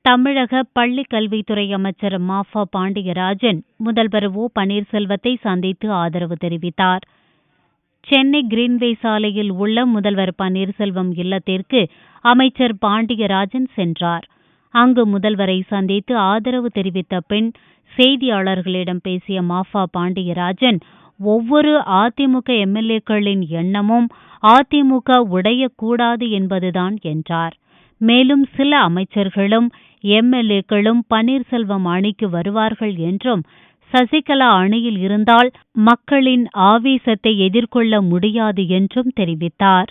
தமிழக பள்ளிக் கல்வித்துறை அமைச்சர் மாஃபா பாண்டியராஜன் முதல்வர் ஓ பன்னீர்செல்வத்தை சந்தித்து ஆதரவு தெரிவித்தார். சென்னை கிரீன்வே சாலையில் உள்ள முதல்வர் பன்னீர்செல்வம் இல்லத்திற்கு அமைச்சர் பாண்டியராஜன் சென்றார். அங்கு முதல்வரை சந்தித்து ஆதரவு தெரிவித்த பின் செய்தியாளர்களிடம் பேசிய மாஃபா பாண்டியராஜன், ஒவ்வொரு அதிமுக எம்எல்ஏக்களின் எண்ணமும் அதிமுக உடையக்கூடாது என்பதுதான் என்றார். மேலும் சில அமைச்சர்களும் எம்எல்ஏக்களும் பன்னீர்செல்வம் அணிக்கு வருவார்கள் என்றும், சசிகலா அணியில் இருந்தால் மக்களின் ஆவேசத்தை எதிர்கொள்ள முடியாது என்றும் தெரிவித்தார்.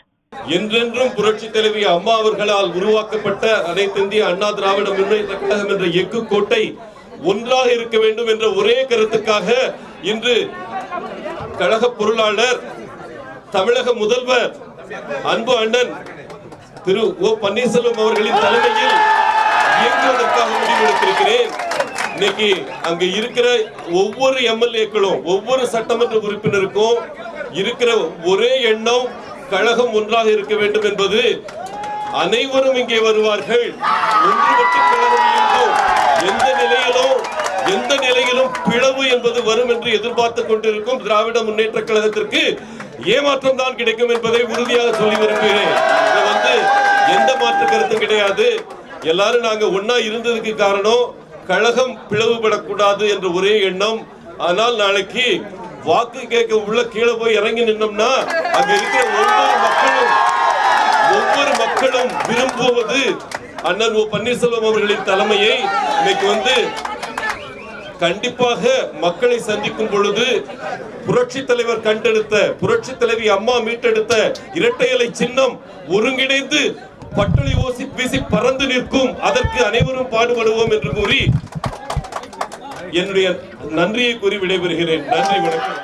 என்றென்றும் புரட்சி தலைவி அம்மா அவர்களால் உருவாக்கப்பட்ட அனைத்து இந்திய அண்ணா திராவிட முன்னேற்ற கழகம் என்ற எஃகு கோட்டை ஒன்றாக இருக்க வேண்டும் என்ற ஒரே கருத்துக்காக இன்று கழக பொருளாளர், தமிழக முதல்வர், அன்பு அண்ணன் திரு ஓ பன்னீர்செல்வம் அவர்களின் தலைமையில் இயங்குவதற்காக முடிவெடுத்திருக்கிறேன். இன்னைக்கு அங்க இருக்கிற ஒவ்வொரு எம்எல்ஏக்களும் ஒவ்வொரு சட்டமன்ற உறுப்பினருக்கும் இருக்கிற ஒரே எண்ணம், கழகம் ஒன்றாக இருக்க வேண்டும் என்பது. அனைவரும் இங்கே வருவார்கள், ஒன்றுபட்டு கழகம் இயங்கும். எந்த நிலையிலும் பிளவு என்பது வரும் என்று எதிர்பார்த்து கொண்டிருக்கும் திராவிட முன்னேற்ற கழகத்திற்கு ஏமாற்றம் தான் கிடைக்கும் என்பதை உறுதியாக சொல்லி விரும்புகிறேன். எந்த மாற்று கருத்தும் கிடையாது. எல்லாரும் நாங்க ஒன்னா இருந்ததுக்கு காரணம் கழகம் பிளவுபடக்கூடாது என்ற ஒரே எண்ணம். ஆனால் நாளைக்கு வாக்கு கேட்க உள்ள கீழே போய் இறங்கி நின்னோம்னா அங்க இருக்கிற ஒவ்வொரு மக்களும் விரும்புவது அண்ணன் ஓ பன்னீர்செல்வம் அவர்களின் தலைமையை. இன்னைக்கு கண்டிப்பாக மக்களை சந்திக்கும் பொழுது புரட்சி தலைவர் கண்டெடுத்த, புரட்சி தலைவி அம்மா மீட்டெடுத்த இரட்டை இலை சின்னம் ஒருங்கிணைந்து பட்டளி ஓசி வீசி பறந்து நிற்கும். அதற்கு அனைவரும் பாடுபடுவோம் என்று கூறி என்னுடைய நன்றியை கூறி விடைபெறுகிறேன். நன்றி, வணக்கம்.